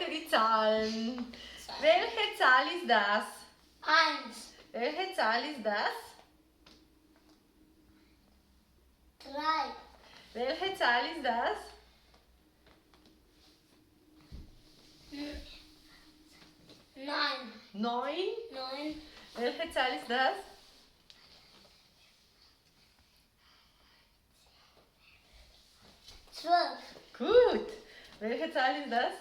weiter die Zahlen. Welche Zahl ist das? 1, Welche Zahl ist das? 3, Welche Zahl ist das? 9, 9. 9, Welche Zahl ist das? 12, Gut. Welche Zahl ist das?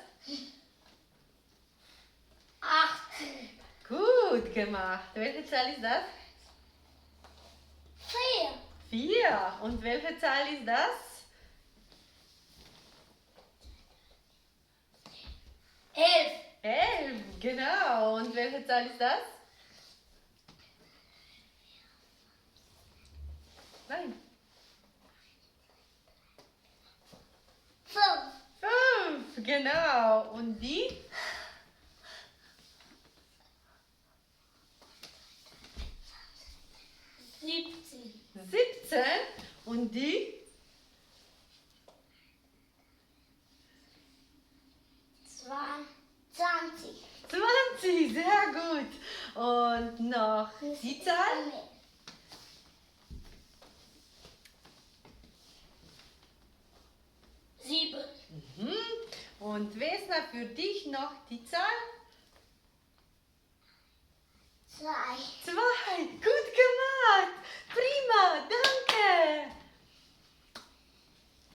8, Gut gemacht. Welche Zahl ist das? 4, 4. Und welche Zahl ist das? 11, 11. Genau. Und welche Zahl ist das? Nein. 5, 5. Genau. Und die? 17, 17. Und die? 20. 20. Sehr gut. Und noch die Zahl? 7, Mhm. Und Vesna, für dich noch die Zahl? 2. 2. Gut gemacht. Prima. Danke.